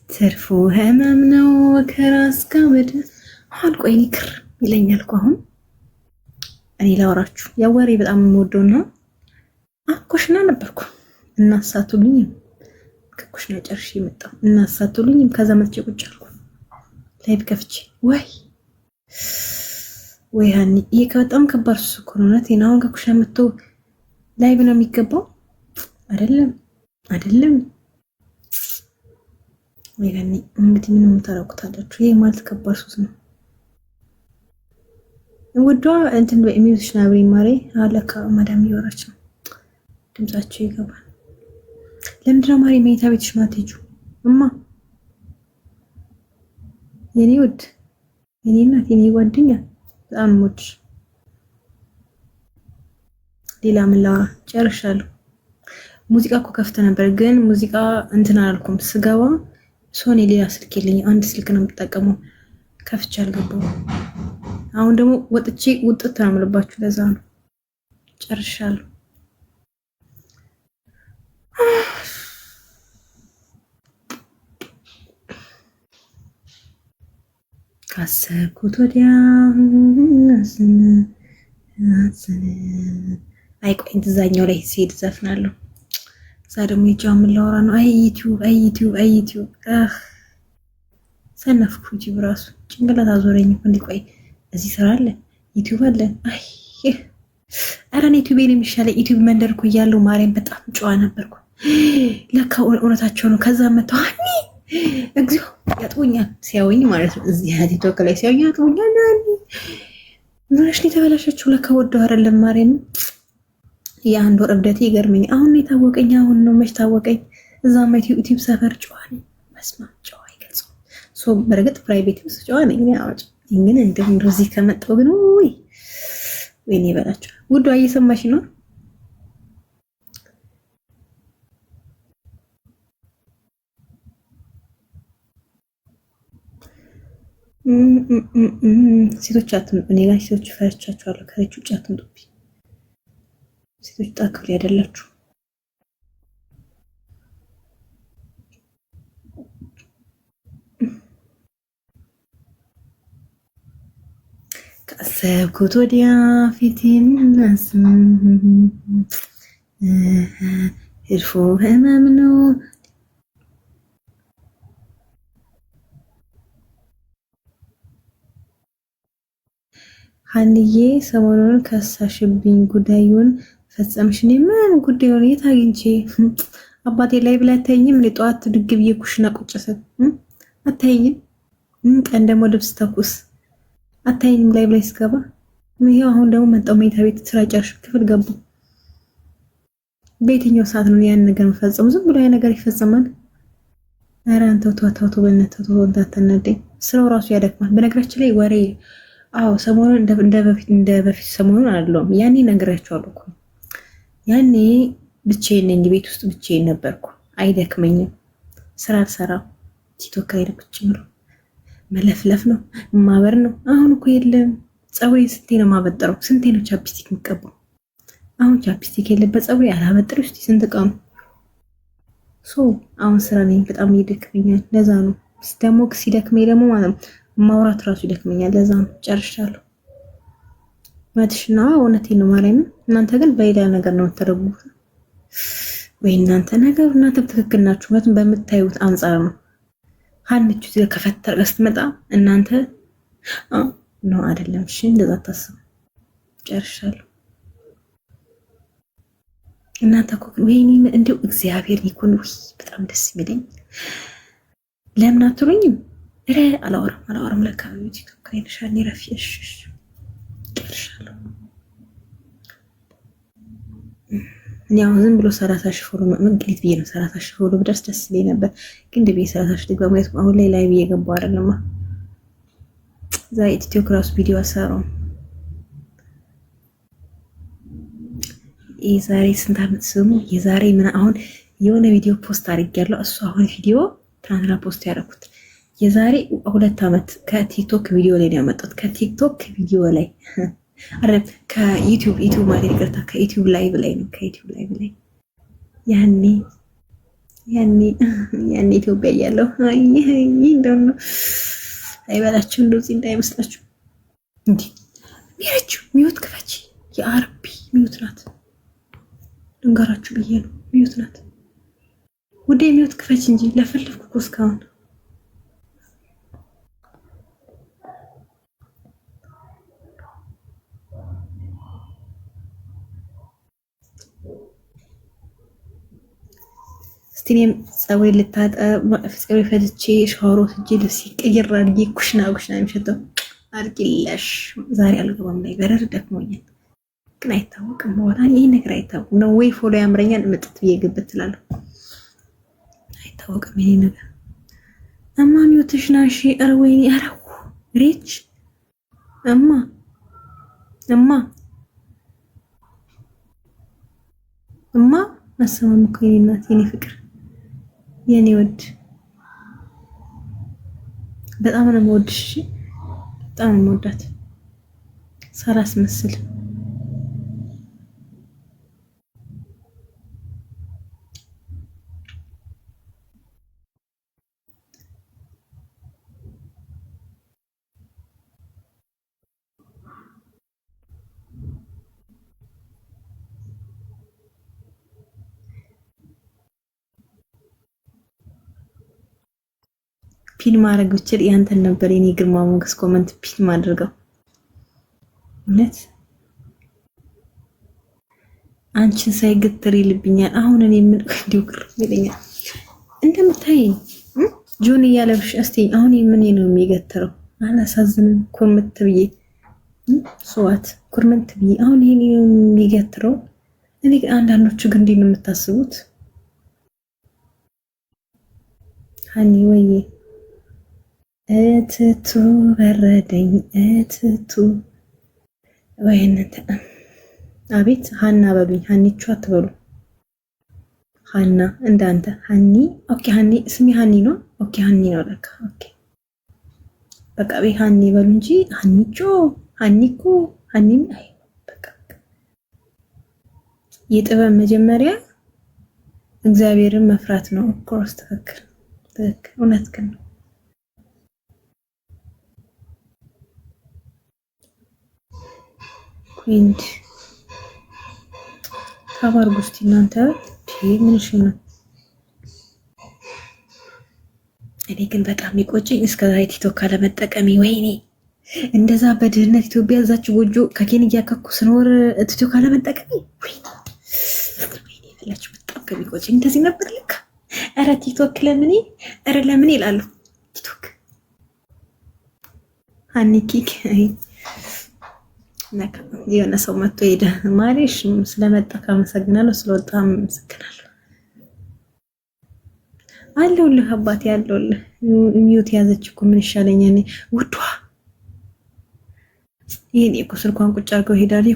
ትርፉ ህመም ነው ከራስ ጋር አሁን ቆይኒ ክር ይለኛል እኮ አሁን እኔ ላወራችሁ ያወሬ በጣም የምወደውና ኩሽና ነበርኩ እናሳቱልኝም ከኩሽና ጨርሼ መጣሁ እናሳቱልኝም ከዛ መጥቼ ቁጭ አልኩ ላይቭ ከፍቼ ወይ ሃኒ ይሄ በጣም ከባድ ሱስ እኮ ነው እውነቴን አሁን ከኩሽና መጥቶ ላይቭ ነው የሚገባው አይደለም ወይ ሃኒ እንግዲህ ምንም ታረቁታላችሁ ይሄ ማለት ከባድ ሱስ ነው ወዷ እንትን በኢሜልሽ ናብሪ ማሬ አለካ ማዳም ይወራች ነው ድምጻቸው ይገባል ለምንድነው ማሪ መኝታ ቤትሽ ማትሄጁ እማ የኔ ውድ የኔ እናት የኔ ጓደኛ በጣም ሞች ሌላ ምን ላወራ ጨርሻለሁ ሙዚቃ እኮ ከፍተ ነበር ግን ሙዚቃ እንትን አላልኩም ስገባ ሶኒ ሌላ ስልክ የለኝ አንድ ስልክ ነው የምጠቀመው ከፍቼ አልገባው አሁን ደግሞ ወጥቼ ውጥት ተናምልባችሁ ለዛ ነው ጨርሻለሁ ካሰብኩት ወዲያ አይቆይ እንትዛኛው ላይ ሲሄድ ዘፍናለሁ እዛ ደግሞ የጃው ምን ላወራ ነው አይ ዩቲዩብ ሰነፍኩ ዩቲዩብ ራሱ ጭንቅላት አዞረኝ እንዲቆይ እዚህ ስራ አለ ዩቲዩብ አለ አይ አራኔ ዩቲዩብ ነው የሚሻለው ዩቲዩብ መንደር እኮ እያለሁ ማርያም በጣም ጨዋ ነበርኩ ለካ እውነታቸው ነው ከዛ መጣሁ አኒ እግዚኦ ያጥውኛል ሲያውኝ ማለት ነው እዚህ ቲክቶክ ላይ ሲያውኝ ያጥውኛል አኒ ምንሽ ነው ተበላሸችው ለካ ወደው አይደለም ማርያም የአንድ ወር እብደቴ ይገርመኝ አሁን ነው የታወቀኝ አሁን ነው መች ታወቀኝ እዛም ዩቲዩብ ሰፈር ጨዋ ነኝ መስማ ጨዋ ይገልጸው ሶ በረገጥ ፕራይቬት ውስጥ ጨዋ ነኝ ያወጭ ግን እንደዚህ ከመጣው ግን ወይኔ በላችሁ ውዷ እየሰማሽ ነው ሴቶች አትምጡ እኔ ጋር ሴቶች ፈርቻቸዋለሁ ከሬች ውጭ አትምጡብኝ ሴቶች ታክል ያደላችሁ ካሰብኩት ወዲያ ፊቴን እርፎ ህመም ነው ሀንዬ ሰሞኑን ከሳሽብኝ ጉዳዩን ፈጸምሽኔ ምን ጉዳዩን የት አግኝቼ አባቴ ላይ ብላ አታይኝም ለጧት ድግ ብዬ ኩሽና ቁጭ ስል አታይኝም ቀን ደግሞ ልብስ ተኩስ አታይኝም ላይ ብላ ስገባ ይሄው አሁን ደግሞ መጣው መኝታ ቤት ስራ ጨርሽ ክፍል ገቡ በየትኛው ሰዓት ነው ያን ነገር መፈጸም ዝም ብሎ ያ ነገር ይፈጸማል ኧረ አንተው ተው በእናትህ እንዳትነደኝ ስራው ራሱ ያደክማል በነገራችን ላይ ወሬ አዎ ሰሞኑን እንደ በፊት ሰሞኑን አይደለም ያኔ ነግራችኋለሁ እኮ ያኔ ብቻዬን ነኝ ቤት ውስጥ ብቻዬን ነበርኩ አይደክመኝም ስራ አልሰራም ቲክቶክ ላይ ቁጭ ብሎ መለፍለፍ ነው ማበር ነው አሁን እኮ የለም ፀጉሬ ስንቴ ነው ማበጠረው ስንቴ ነው ቻፕስቲክ የምቀባው አሁን ቻፕስቲክ የለበት ፀጉሬ አላበጠረው እስቲ ስንት ቀኑ አሁን ስራ ነኝ በጣም ይደክመኛል ለዛ ነው ደግሞ ሲደክመኝ ደግሞ ማለት ነው ማውራት ራሱ ይደክመኛል ለዛ ነው ጨርሻለሁ ማትሽና እውነቴን ነው ማርያም እናንተ ግን በሌላ ነገር ነው ተረጉት ወይ እናንተ ነገር እናንተ ትክክል ናችሁ ማለት በምታዩት አንፃር ነው ሀንቹ እዚህ ከፈተር ስትመጣ እናንተ ነው አይደለም እሺ እንደዛ ታስቡ ጨርሻለሁ እናንተ እኮ ወይኔ እንደው እግዚአብሔር ይኩን በጣም ደስ የሚለኝ ለምን አትሉኝም አላወራም ለካ ቲክቶክ ላይ ነሻኒ ረፊሽ ጨርሻለሁ ያው ዝም ብሎ 30 ሺህ ፎሎ እንግሊዝ ብዬ ነው 30 ሺህ ፎሎ ብደርስ ደስ ይለኝ ነበር ግን ደቤ 30 ሺህ ድግባ ማለት አሁን ላይ ላይቭ እየገባው አይደለም ዛይ ቲክቶክ ራሱ ቪዲዮ አሰራው የዛሬ ስንት ዓመት ስሙ የዛሬ ምን አሁን የሆነ ቪዲዮ ፖስት አድርጌያለሁ እሱ አሁን ቪዲዮ ትናንትና ፖስት ያደረኩት የዛሬ 2 ዓመት ከቲክቶክ ቪዲዮ ላይ ነው ያመጣሁት ከቲክቶክ ቪዲዮ ላይ አይደል ከዩቲዩብ ማለት ይቅርታ ከዩቲዩብ ላይቭ ላይ ነው ከዩቲዩብ ላይቭ ላይ ያኔ ያኔ ኢትዮጵያ እያለሁ አይ እንደው ነው አይበላችሁ እንደዚህ እንዳይመስላችሁ። እንዴ ሚረችው ሚውት ክፈች። የአረቢ ሚውት ናት ልንገራችሁ ብዬ ነው። ሚውት ናት ውዴ፣ ሚውት ክፈች እንጂ ለፈለፍኩ እኮ እስካሁን። እስቲ እኔም ፀጉሬ ልታጠብ ፀጉሬ ፈትቼ ሻወር ወስጄ ልብስ ቀይር አድርጌ ኩሽና የሚሸተው አድርጌላሽ ዛሬ አልገባም ላይ በረር ደክሞኛል። ግን አይታወቅም በኋላ ይሄ ነገር አይታወቅም ነው ወይ ፎሎ ያምረኛል ምጥጥ ብዬ ግብት ትላለሁ። አይታወቅም ይሄ ነገር። እማ ሚውትሽ ናሺ። ኧረ ወይኔ ኧረ ሬች እማ አሰማም እኮ የኔ እናት የኔ ፍቅር የኔ ወድ በጣም ነው የምወድሽ። በጣም ነው የምወዳት ሳራስ መስል ፊልም ማድረግ ብችል ያንተን ነበር የኔ ግርማ ሞገስ ኮመንት ፊልም አድርገው። እውነት አንቺን ሳይገትር ይልብኛል። አሁን እኔ ምን እንዲው ግር ይለኛል። እንደምታይኝ ጆን እያለብሽ እስቲ አሁን ምን ነው የሚገትረው? አላሳዝንም? ኩርምት ብዬ ሰዋት ኩርምት ብዬ አሁን ይሄን የሚገትረው እኔ አንዳንዶቹ ግን እንዴት ነው የምታስቡት? ሀኒ ወይዬ እትቱ በረደኝ እትቱ ወይነት አቤት ሀና በሉኝ። ሀኒቹ አትበሉ። ሀና እንዳንተ ሀኒ። ኦኬ ሀኒ ስሚ ሀኒ ነው። ኦኬ ሀኒ ነው ለካ። ኦኬ በቃ ቤ ሀኒ በሉ እንጂ ሀኒቾ ሀኒኮ ሀኒ አይ በቃ የጥበብ መጀመሪያ እግዚአብሔርን መፍራት ነው። ኦፍኮርስ ትክክል እውነት ግን ነው። ኩንድ ታባር ጉስቲ እናንተ ምን ነው? እኔ ግን በጣም የሚቆጨኝ እስከዛ ቲክቶክ ካለመጠቀሚ። ወይኔ እንደዛ በድህነት ኢትዮጵያ እዛች ጎጆ ከኬን እያከኩ ስኖር ቲክቶክ ካለመጠቀሚ ወይኔ ፈላችሁ በጣም ከሚቆጨኝ እንደዚህ ነበር ልክ። ኧረ ቲክቶክ ለምን ኧረ ለምን ይላሉ ቲክቶክ ሀኒኪክ የሆነ ሰው መጥቶ ሄደ። ማሪሽ ስለመጣ ካመሰግናለሁ፣ ስለወጣ አመሰግናለሁ። አለሁልህ አባቴ አለሁልህ። ሚውት ያዘች እኮ ምን ይሻለኛል ውዷ። ይሄን እኮ ስልኳን ቁጭ አድርገው ሄዳለች።